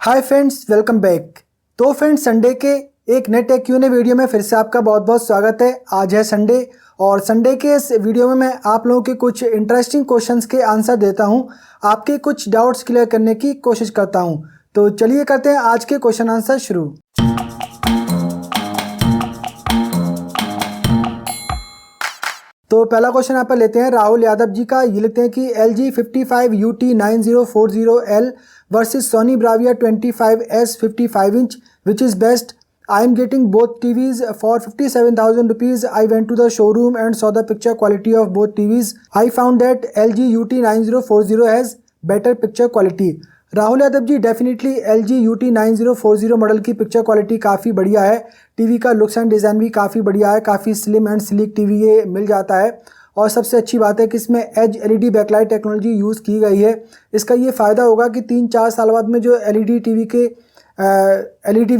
Hi friends, welcome back. तो friends, Sunday के एक नए टेक क्यू&ए वीडियो में फिर से आपका बहुत बहुत स्वागत है। आज है संडे और संडे के इस वीडियो में मैं आप लोगों के कुछ इंटरेस्टिंग क्वेश्चंस के आंसर देता हूं, आपके कुछ डाउट्स क्लियर करने की कोशिश करता हूं। तो चलिए करते हैं आज के क्वेश्चन आंसर शुरू। तो पहला क्वेश्चन यहाँ पर लेते हैं राहुल यादव जी का। ये लिखते हैं कि LG 55UT9040L versus Sony Bravia 25S 55 inch, which is best? I am getting both TVs for 57,000 rupees. I went to the showroom and saw the picture quality of both TVs. I found that LG UT9040 has better picture quality. Rahul Yadav ji, definitely LG UT9040 model की picture quality काफ़ी बढ़िया है। TV का looks and design भी काफ़ी बढ़िया है, काफ़ी स्लिम एंड स्लीक टीवी ये मिल जाता है। और सबसे अच्छी बात है कि इसमें edge LED backlight technology use की गई है। इसका ये फ़ायदा होगा कि 3-4 साल बाद में जो LED टीवी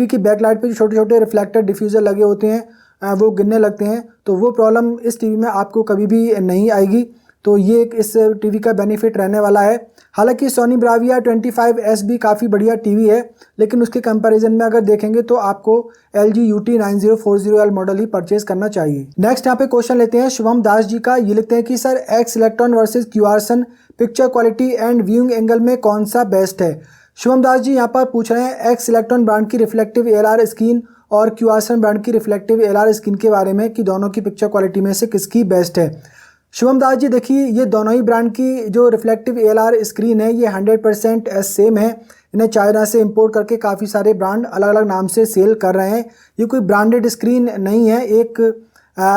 की बैकलाइट पे जो छोटे छोटे रिफ्लेक्टर डिफ्यूज़र लगे होते हैं वो गिरने लगते हैं, तो वो प्रॉब्लम इस टीवी में आपको कभी भी नहीं आएगी। तो ये एक इस टीवी का बेनिफिट रहने वाला है। हालांकि सोनी ब्राविया 25S भी काफ़ी बढ़िया टीवी है, लेकिन उसके कंपैरिजन में अगर देखेंगे तो आपको LG UT9040L मॉडल ही परचेज करना चाहिए। नेक्स्ट यहाँ पे क्वेश्चन लेते हैं शुभम दास जी का। ये लिखते हैं कि sir, x electron versus QRSUN picture quality and viewing angle में कौन सा बेस्ट है? शुभम दास जी यहाँ पर पूछ रहे हैं एक्स इलेक्ट्रॉन ब्रांड की रिफ्लेक्टिव ALR स्क्रीन और QRSUN ब्रांड की रिफ्लेक्टिव ALR स्क्रीन के बारे में कि दोनों की पिक्चर क्वालिटी में से किसकी बेस्ट है। शुभम दास जी, देखिए, ये दोनों ही ब्रांड की जो रिफ्लेक्टिव ALR स्क्रीन है ये 100% सेम है। इन्हें चाइना से इंपोर्ट करके काफ़ी सारे ब्रांड अलग अलग नाम से सेल कर रहे हैं। ये कोई ब्रांडेड स्क्रीन नहीं है, एक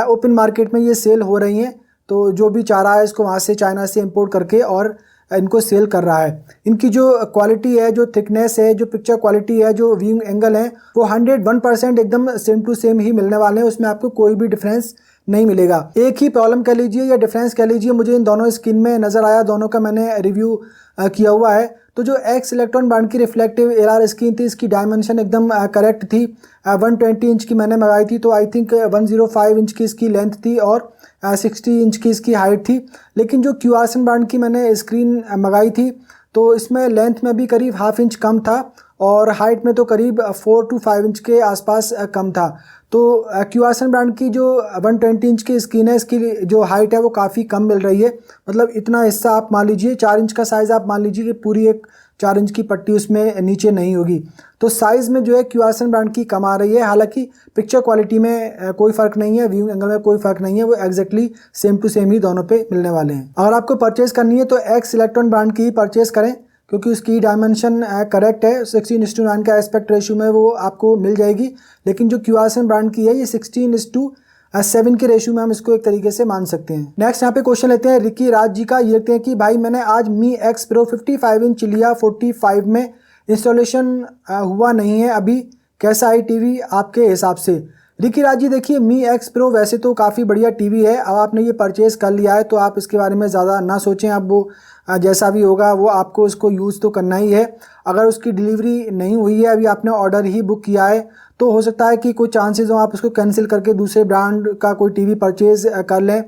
ओपन मार्केट में ये सेल हो रही हैं। तो जो भी चाह रहा है इसको वहाँ से चाइना से इंपोर्ट करके और इनको सेल कर रहा है। इनकी जो क्वालिटी है, जो थिकनेस है, जो पिक्चर क्वालिटी है, जो व्यूइंग एंगल है, वो 101% एकदम सेम टू सेम ही मिलने वाले हैं। उसमें आपको कोई भी डिफरेंस नहीं मिलेगा। एक ही प्रॉब्लम कह लीजिए या डिफरेंस कह लीजिए मुझे इन दोनों स्क्रीन में नज़र आया, दोनों का मैंने रिव्यू किया हुआ है। तो जो एक्स इलेक्ट्रॉन ब्रांड की रिफ्लेक्टिव ALR स्क्रीन थी, इसकी डायमेंशन एकदम करेक्ट थी। 120 इंच की मैंने मंगाई थी, तो आई थिंक 105 इंच की इसकी लेंथ थी और 60 इंच की इसकी हाइट थी। लेकिन जो QRSUN ब्रांड की मैंने स्क्रीन मंगाई थी तो इसमें लेंथ में भी करीब ½ इंच कम था और हाइट में तो करीब 4 to 5 इंच के आसपास कम था। तो QRSUN ब्रांड की जो 120 इंच की स्क्रीन है, इसकी जो हाइट है वो काफ़ी कम मिल रही है। मतलब इतना हिस्सा आप मान लीजिए, 4 इंच का साइज़ आप मान लीजिए कि पूरी एक 4 इंच की पट्टी उसमें नीचे नहीं होगी। तो साइज़ में जो है QRSUN ब्रांड की कम आ रही है। हालांकि पिक्चर क्वालिटी में कोई फ़र्क नहीं है, व्यू एंगल में कोई फ़र्क नहीं है, वो एग्जैक्टली सेम टू सेम ही दोनों पे मिलने वाले हैं। अगर आपको परचेज़ करनी है तो एक्स इलेक्ट्रॉन ब्रांड की ही परचेज़ करें, क्योंकि उसकी डायमेंशन करेक्ट है। 16:9 का एस्पेक्ट रेशियो में वो आपको मिल जाएगी। लेकिन जो QRSUN ब्रांड की है ये 16:7 के रेशियो में हम इसको एक तरीके से मान सकते हैं। नेक्स्ट यहाँ पे क्वेश्चन लेते हैं रिकी राज जी का। ये लिखते हैं कि भाई, मैंने आज Mi X Pro 55 इंच लिया, 45 में इंस्टॉलेशन हुआ नहीं है अभी, कैसा है टीवी आपके हिसाब से? रिकी राज जी, देखिए, Mi X Pro वैसे तो काफ़ी बढ़िया टीवी है। अब आपने ये परचेज़ कर लिया है तो आप इसके बारे में ज़्यादा ना सोचें। अब वो जैसा भी होगा वो आपको उसको यूज़ तो करना ही है। अगर उसकी डिलीवरी नहीं हुई है, अभी आपने ऑर्डर ही बुक किया है, तो हो सकता है कि कोई चांसेस हो आप उसको कैंसिल करके दूसरे ब्रांड का कोई टीवी परचेज़ कर लें।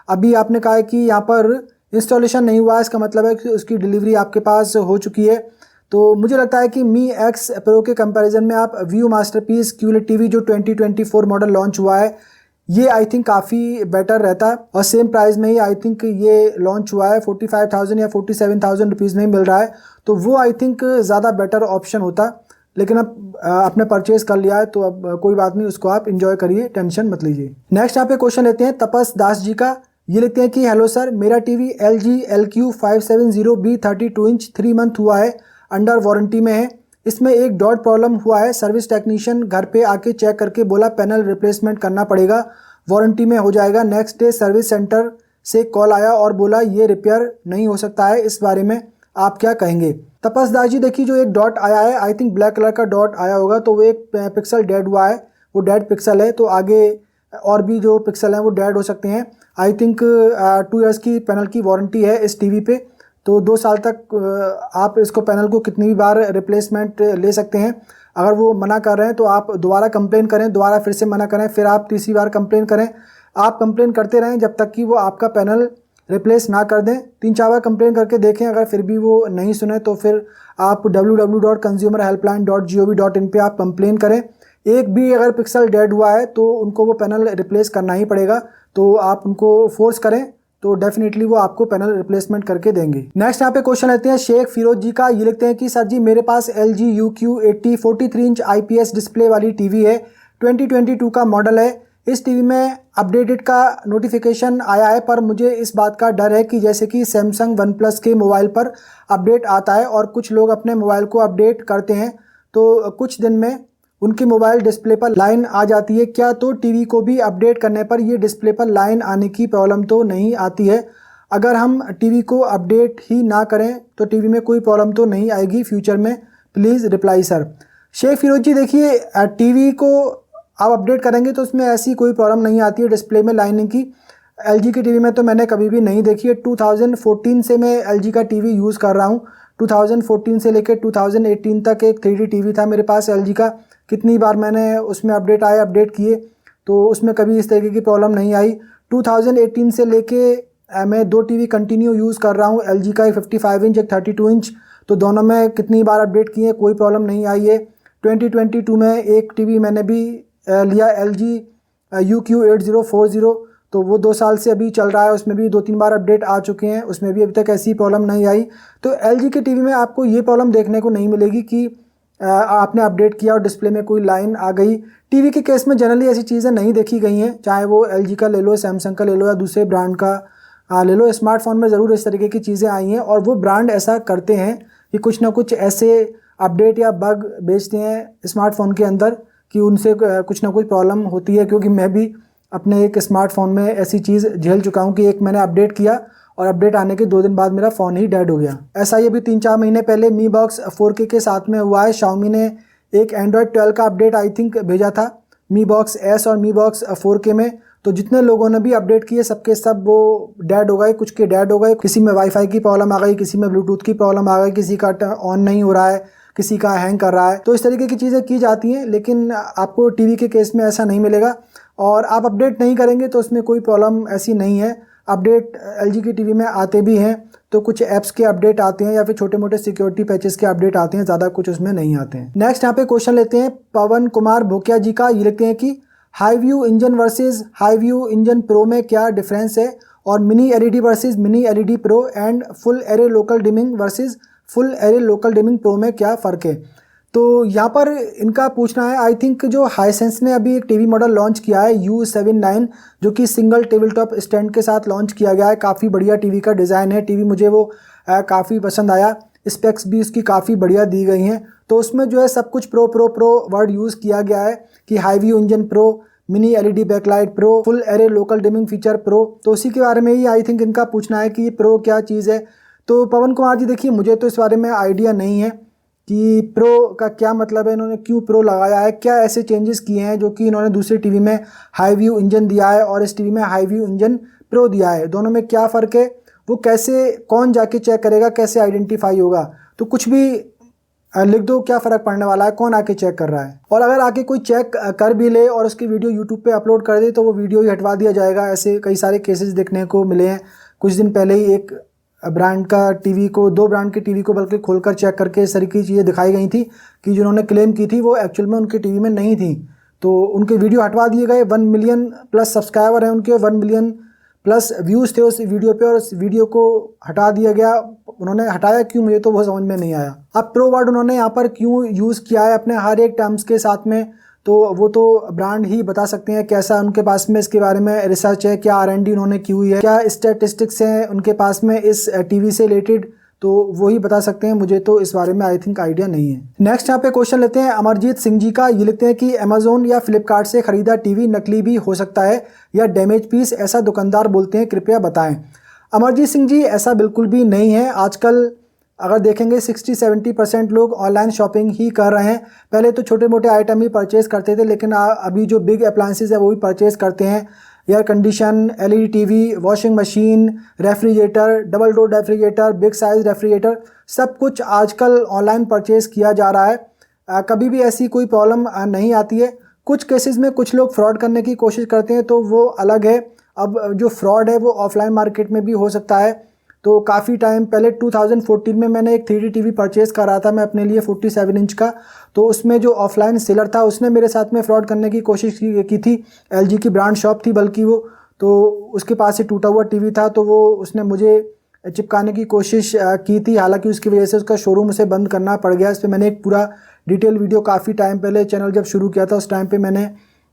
अभी आपने कहा है कि यहाँ पर इंस्टॉलेशन नहीं हुआ है, इसका मतलब है कि उसकी डिलीवरी आपके पास हो चुकी है। तो मुझे लगता है कि Mi X Pro के कंपैरिजन में आप व्यू मास्टरपीस QLED टीवी जो 2024 मॉडल लॉन्च हुआ है, ये आई थिंक काफ़ी बेटर रहता है। और सेम प्राइस में ही आई थिंक ये लॉन्च हुआ है, 45,000 या 47,000 रुपीज़ में ही मिल रहा है। तो वो आई थिंक ज़्यादा बेटर ऑप्शन होता। लेकिन अब आपने परचेज़ कर लिया है तो अब कोई बात नहीं, उसको आप इंजॉय करिए, टेंशन मत लीजिए। नेक्स्ट यहाँ पे क्वेश्चन लेते हैं तपस दास जी का। ये लिखते हैं कि हेलो सर, मेरा TV LG LQ 570B 32 inch 3 month हुआ है, अंडर वारंटी में है। इसमें एक डॉट प्रॉब्लम हुआ है, सर्विस टेक्नीशियन घर पे आके चेक करके बोला पैनल रिप्लेसमेंट करना पड़ेगा, वारंटी में हो जाएगा। नेक्स्ट डे सर्विस सेंटर से कॉल आया और बोला ये रिपेयर नहीं हो सकता है, इस बारे में आप क्या कहेंगे? तपस दास जी, देखिए, जो एक डॉट आया है, आई थिंक ब्लैक कलर का डॉट आया होगा, तो वो एक पिक्सल डेड हुआ है, वो डेड पिक्सल है। तो आगे और भी जो पिक्सल हैं वो डेड हो सकते हैं। आई थिंक 2 ईयर्स की पैनल की वारंटी है इस टीवी पे, तो 2 साल तक आप इसको पैनल को कितनी भी बार रिप्लेसमेंट ले सकते हैं। अगर वो मना कर रहे हैं तो आप दोबारा कंप्लेन करें, दोबारा फिर से मना करें, फिर आप तीसरी बार कंप्लेन करें। आप कंप्लेन करते रहें जब तक कि वो आपका पैनल रिप्लेस ना कर दें। 3-4 बार कंप्लेन करके देखें, अगर फिर भी वो नहीं सुने तो फिर आप www.consumerhelpline.gov.in पे आप कंप्लेन करें। एक भी अगर पिक्सल डेड हुआ है तो उनको वो पैनल रिप्लेस करना ही पड़ेगा, तो आप उनको फोर्स करें तो डेफिनेटली वो आपको पैनल रिप्लेसमेंट करके देंगे। नेक्स्ट यहाँ पे क्वेश्चन लेते हैं शेख फिरोज जी का। ये लिखते हैं कि सर जी मेरे पास LG UQ80 43 inch IPS display वाली टीवी है, 2022 का मॉडल है। इस टीवी में अपडेटेड का नोटिफिकेशन आया है, पर मुझे इस बात का डर है कि जैसे कि सैमसंग OnePlus के मोबाइल पर अपडेट आता है और कुछ लोग अपने मोबाइल को अपडेट करते हैं तो कुछ दिन में उनकी मोबाइल डिस्प्ले पर लाइन आ जाती है। क्या तो टीवी को भी अपडेट करने पर ये डिस्प्ले पर लाइन आने की प्रॉब्लम तो नहीं आती है? अगर हम टीवी को अपडेट ही ना करें तो टीवी में कोई प्रॉब्लम तो नहीं आएगी फ्यूचर में? Please reply sir. Sheikh Firoz ji देखिए, टीवी को आप अपडेट करेंगे तो उसमें ऐसी कोई प्रॉब्लम नहीं आती है डिस्प्ले में लाइनिंग की। LG की टीवी में तो मैंने कभी भी नहीं देखी है। 2014 से मैं LG का टीवी यूज़ कर रहा हूँ। 2014 से लेकर 2018 तक एक 3D टीवी था मेरे पास LG का। कितनी बार मैंने उसमें अपडेट किए तो उसमें कभी इस तरीके की प्रॉब्लम नहीं आई। 2018 से लेके मैं 2 टीवी कंटिन्यू यूज़ कर रहा हूँ, LG का एक 55 इंच एक 32 इंच, तो दोनों में कितनी बार अपडेट किए, कोई प्रॉब्लम नहीं आई है। 2022 में एक टीवी मैंने भी लिया LG UQ8040, तो वो 2 साल से अभी चल रहा है, उसमें भी 2-3 बार अपडेट आ चुके हैं, उसमें भी अभी तक ऐसी प्रॉब्लम नहीं आई। तो LG के टीवी में आपको ये प्रॉब्लम देखने को नहीं मिलेगी कि आपने अपडेट किया और डिस्प्ले में कोई लाइन आ गई। टीवी के केस में जनरली ऐसी चीज़ें नहीं देखी गई हैं, चाहे वो LG का ले लो, सैमसंग का ले लो या दूसरे ब्रांड का ले लो। स्मार्टफोन में ज़रूर इस तरीके की चीज़ें आई हैं और वो ब्रांड ऐसा करते हैं कि कुछ ना कुछ ऐसे अपडेट या बग बेचते हैं स्मार्टफोन के अंदर कि उनसे कुछ ना कुछ प्रॉब्लम होती है। क्योंकि मैं भी अपने एक स्मार्टफोन में ऐसी चीज़ झेल चुका हूँ कि एक मैंने अपडेट किया और अपडेट आने के 2 दिन बाद मेरा फ़ोन ही डेड हो गया। ऐसा ही अभी 3-4 महीने पहले Mi Box 4K के साथ में हुआ है। Xiaomi ने एक Android 12 का अपडेट आई थिंक भेजा था Mi Box S और Mi Box 4K में, तो जितने लोगों ने भी अपडेट किए सबके सब वो डेड हो गए, कुछ के डेड हो गए। किसी में वाईफाई की प्रॉब्लम आ गई, किसी में ब्लूटूथ की प्रॉब्लम आ गई, किसी का ऑन नहीं हो रहा है, किसी का हैंग कर रहा है। तो इस तरीके की चीज़ें की जाती हैं, लेकिन आपको टीवी के केस में ऐसा नहीं मिलेगा और आप अपडेट नहीं करेंगे तो उसमें कोई प्रॉब्लम ऐसी नहीं है। अपडेट LG की टीवी में आते भी हैं, तो कुछ ऐप्स के अपडेट आते हैं या फिर छोटे मोटे सिक्योरिटी पैचेस के अपडेट आते हैं, ज़्यादा कुछ उसमें नहीं आते हैं। नेक्स्ट यहाँ पे क्वेश्चन लेते हैं पवन कुमार भोकिया जी का। ये लिखते हैं कि high view engine versus high view engine pro में क्या डिफरेंस है, और mini LED versus mini LED pro and full array local dimming versus full array local dimming pro में क्या फ़र्क है? तो यहाँ पर इनका पूछना है, आई थिंक जो हाईसेंस ने अभी एक टीवी मॉडल लॉन्च किया है U79, जो कि सिंगल टेबल टॉप स्टैंड के साथ लॉन्च किया गया है। काफ़ी बढ़िया टीवी का डिज़ाइन है, टीवी मुझे वो काफ़ी पसंद आया, स्पेक्स भी उसकी काफ़ी बढ़िया दी गई हैं। तो उसमें जो है सब कुछ pro pro pro word use किया गया है कि high view engine pro, mini LED backlight pro, full array local dimming feature pro. तो उसी के बारे में ही आई थिंक इनका पूछना है कि ये प्रो क्या चीज़ है। तो पवन कुमार जी देखिए, मुझे तो इस बारे में आइडिया नहीं है कि प्रो का क्या मतलब है, इन्होंने क्यों प्रो लगाया है, क्या ऐसे चेंजेस किए हैं जो कि इन्होंने दूसरी टीवी में हाई व्यू इंजन दिया है और इस टीवी में हाई व्यू इंजन प्रो दिया है। दोनों में क्या फ़र्क है, वो कैसे, कौन जाके चेक करेगा, कैसे आइडेंटिफाई होगा? तो कुछ भी लिख दो, क्या फ़र्क पड़ने वाला है, कौन आके चेक कर रहा है। और अगर आके कोई चेक कर भी ले और उसकी वीडियो यूट्यूब पे अपलोड कर दे तो वो वीडियो ही हटवा दिया जाएगा। ऐसे कई सारे केसेस देखने को मिले हैं। कुछ दिन पहले ही एक ब्रांड का टीवी को, 2 ब्रांड के टीवी को बल्कि खोलकर चेक करके इस तरह की चीज़ें दिखाई गई थी कि जिन्होंने क्लेम की थी वो एक्चुअल में उनके टीवी में नहीं थी, तो उनके वीडियो हटवा दिए गए। 1 मिलियन प्लस सब्सक्राइबर हैं उनके, 1 मिलियन प्लस व्यूज़ थे उस वीडियो पे और उस वीडियो को हटा दिया गया। उन्होंने हटाया क्यों, मुझे तो वो समझ में नहीं आया। अब प्रो वर्ड उन्होंने यहाँ पर क्यों यूज़ किया है अपने हर एक टर्म्स के साथ में, तो वो तो ब्रांड ही बता सकते हैं कैसा उनके पास में इसके बारे में रिसर्च है, क्या R&D उन्होंने की हुई है, क्या स्टैटिस्टिक्स हैं उनके पास में इस टीवी से रिलेटेड, तो वो ही बता सकते हैं। मुझे तो इस बारे में आई थिंक आइडिया नहीं है। नेक्स्ट यहाँ पे क्वेश्चन लेते हैं अमरजीत सिंह जी का। ये लिखते हैं कि अमेजोन या फ्लिपकार्ट से खरीदा टीवी नकली भी हो सकता है या डैमेज पीस, ऐसा दुकानदार बोलते हैं, कृपया बताएं। अमरजीत सिंह जी, ऐसा बिल्कुल भी नहीं है। आजकल अगर देखेंगे 60-70% लोग ऑनलाइन शॉपिंग ही कर रहे हैं। पहले तो छोटे मोटे आइटम ही परचेज़ करते थे, लेकिन अभी जो बिग अप्लायंसेस है वो भी परचेज़ करते हैं। Air condition, LED TV, washing machine, refrigerator, double door refrigerator, big size refrigerator, सब कुछ आजकल ऑनलाइन परचेज़ किया जा रहा है। कभी भी ऐसी कोई प्रॉब्लम नहीं आती है। कुछ केसेस में कुछ लोग फ्रॉड करने की कोशिश करते हैं, तो वो अलग है। अब जो फ्रॉड है वो ऑफलाइन मार्केट में भी हो सकता है। तो काफ़ी टाइम पहले 2014 में मैंने एक 3D टीवी परचेज़ करा था मैं अपने लिए 47 इंच का। तो उसमें जो ऑफलाइन सेलर था उसने मेरे साथ में फ्रॉड करने की कोशिश की थी। LG की ब्रांड शॉप थी बल्कि वो, तो उसके पास से टूटा हुआ टीवी था, तो वो उसने मुझे चिपकाने की कोशिश की थी। हालांकि उसकी वजह से उसका शोरूम उसे बंद करना पड़ गया। इस पर मैंने एक पूरा डिटेल वीडियो काफ़ी टाइम पहले चैनल जब शुरू किया था उस टाइम पे मैंने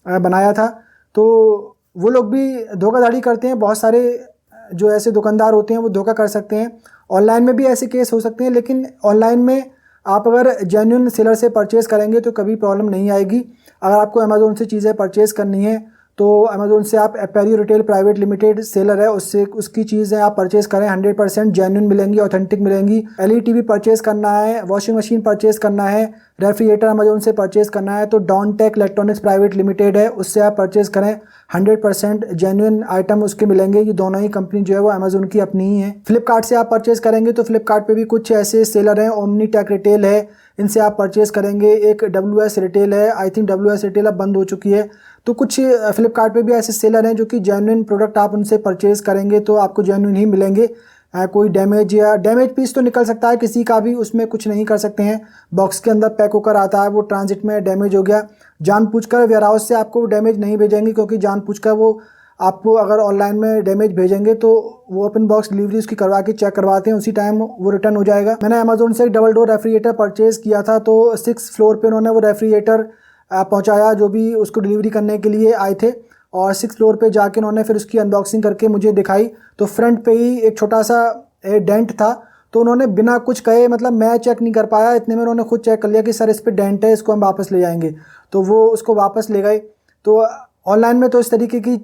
बनाया था। तो वो लोग भी धोखाधड़ी करते हैं, बहुत सारे जो ऐसे दुकानदार होते हैं वो धोखा कर सकते हैं। ऑनलाइन में भी ऐसे केस हो सकते हैं, लेकिन ऑनलाइन में आप अगर जेन्युइन सेलर से परचेज़ करेंगे तो कभी प्रॉब्लम नहीं आएगी। अगर आपको अमेज़ोन से चीज़ें परचेज़ करनी है तो अमेज़ोन से आप एपेरियो रिटेल प्राइवेट लिमिटेड सेलर है उससे उसकी चीज़ें आप परचेज़ करें, 100% जेन्युइन मिलेंगी, ऑथेंटिक मिलेंगी। LED टीवी परचेज़ करना है, वॉशिंग मशीन परचेज़ करना है, रेफ्रिजरेटर अमेज़ोन से परचेज़ करना है तो डॉनटेक इलेक्ट्रॉनिक्स प्राइवेट लिमिटेड है, उससे आप परचेज़ करें। 100% जेन्युइन आइटम उसके मिलेंगे। ये दोनों ही कंपनी जो है वो अमेज़ोन की अपनी ही है। फ्लिपकार्ट से आप परचेज़ करेंगे तो फ्लिपकार्ट पे भी कुछ ऐसे सेलर हैं, ओमनीटेक रिटेल है, इनसे आप परचेज़ करेंगे। एक WS रिटेल है, आई थिंक WS रिटेल अब बंद हो चुकी है। तो कुछ फ्लिपकार्ट पे भी ऐसे सेलर हैं जो कि जेन्युइन प्रोडक्ट आप उनसे परचेज़ करेंगे तो आपको जेन्युइन ही मिलेंगे। कोई डैमेज या डैमेज पीस तो निकल सकता है किसी का भी, उसमें कुछ नहीं कर सकते हैं। बॉक्स के अंदर पैक होकर आता है, वो ट्रांजिट में डैमेज हो गया, जानबूझकर वेयर हाउस से आपको डैमेज नहीं भेजेंगे, क्योंकि जानबूझकर वो आपको अगर ऑनलाइन में डैमेज भेजेंगे तो वो ओपन बॉक्स डिलीवरी उसकी करवा के चेक करवाते हैं, उसी टाइम वो रिटर्न हो जाएगा। मैंने अमेज़ोन से एक डबल डोर रेफ्रिजरेटर परचेज़ किया था, तो 6th फ्लोर पे उन्होंने वो रेफ्रिजरेटर पहुंचाया जो भी उसको डिलीवरी करने के लिए आए थे, और 6th फ्लोर पे जाके उन्होंने फिर उसकी अनबॉक्सिंग करके मुझे दिखाई तो फ्रंट पे ही एक छोटा सा डेंट था। तो उन्होंने बिना कुछ कहे, मतलब मैं चेक नहीं कर पाया, इतने में उन्होंने खुद चेक कर लिया कि सर इस पे डेंट है, इसको हम वापस ले जाएंगे। तो वो उसको वापस ले गए। तो ऑनलाइन में तो इस तरीके की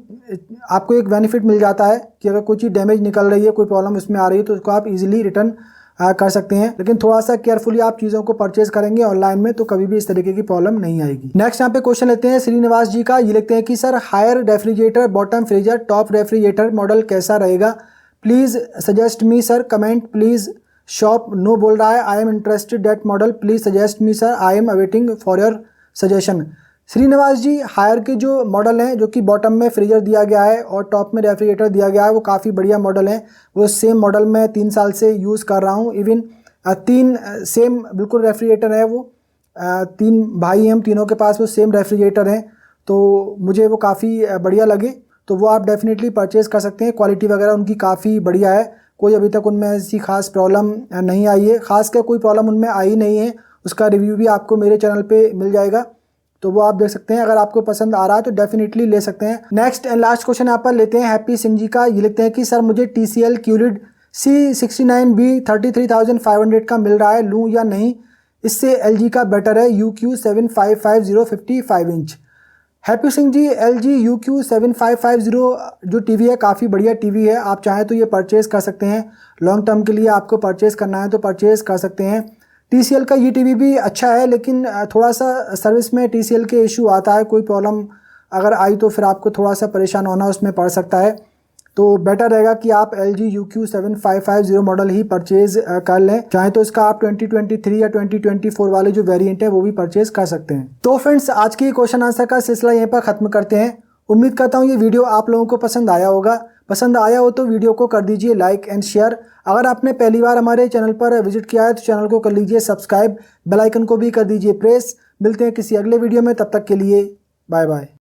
आपको एक बेनिफिट मिल जाता है कि अगर कोई चीज़ डैमेज निकल रही है, कोई प्रॉब्लम उसमें आ रही है तो उसको आप इजीली रिटर्न कर सकते हैं। लेकिन थोड़ा सा केयरफुली आप चीज़ों को परचेज करेंगे ऑनलाइन में तो कभी भी इस तरीके की प्रॉब्लम नहीं आएगी। नेक्स्ट यहाँ पे क्वेश्चन लेते हैं श्रीनिवास जी का। ये लिखते हैं कि sir Haier refrigerator, bottom freezer, top refrigerator model कैसा रहेगा? Please suggest me sir, comment please. Shop no बोल रहा है, I am interested that model, please suggest me sir, I am awaiting for your suggestion. Srinivas ji, Haier के जो model हैं, जो कि बॉटम में फ्रीजर दिया गया है और टॉप में रेफ्रिजरेटर दिया गया है, वो काफ़ी बढ़िया मॉडल हैं। वो सेम मॉडल मैं 3 साल से यूज़ कर रहा हूँ। इवन 3 सेम बिल्कुल रेफ्रिजरेटर है वो। 3 भाई हैं हम, तीनों के पास वो सेम रेफ्रिजरेटर हैं, तो मुझे वो काफ़ी बढ़िया लगे। तो वो आप डेफिनेटली परचेज़ कर सकते हैं। क्वालिटी वगैरह उनकी काफ़ी बढ़िया है, कोई अभी तक उनमें ऐसी खास प्रॉब्लम नहीं आई है। खास कर कोई प्रॉब्लम उनमें आई नहीं है, उसका रिव्यू भी आपको मेरे चैनल पे मिल जाएगा, तो वो आप देख सकते हैं। अगर आपको पसंद आ रहा है तो डेफिनेटली ले सकते हैं। नेक्स्ट एंड लास्ट क्वेश्चन यहाँ पर लेते हैं हैप्पी सिंह जी का। ये लिखते हैं कि सर मुझे TCL QLED C69B 33,500 का मिल रहा है, लूँ या नहीं? इससे LG का बेटर है, UQ7550 55 inch. Happy Singh ji, LG UQ7550 जो टीवी है काफ़ी बढ़िया टीवी है। आप चाहें तो ये परचेज़ कर सकते हैं, लॉन्ग टर्म के लिए आपको परचेज़ करना है तो परचेज़ कर सकते हैं। TCL का ये टीवी भी अच्छा है, लेकिन थोड़ा सा सर्विस में TCL के इशू आता है। कोई प्रॉब्लम अगर आई तो फिर आपको थोड़ा सा परेशान होना उसमें पड़ सकता है। तो बेटर रहेगा कि आप LG UQ7550 मॉडल ही परचेज़ कर लें। चाहे तो इसका आप 2023 या 2024 वाले जो वेरिएंट है वो भी परचेज़ कर सकते हैं। तो फ्रेंड्स, आज की क्वेश्चन आंसर का सिलसिला यहीं पर ख़त्म करते हैं। उम्मीद करता हूँ ये वीडियो आप लोगों को पसंद आया होगा। पसंद आया हो तो वीडियो को कर दीजिए लाइक एंड शेयर। अगर आपने पहली बार हमारे चैनल पर विजिट किया है तो चैनल को कर लीजिए सब्सक्राइब, बेल आइकन को भी कर दीजिए प्रेस। मिलते हैं किसी अगले वीडियो में, तब तक के लिए बाय बाय।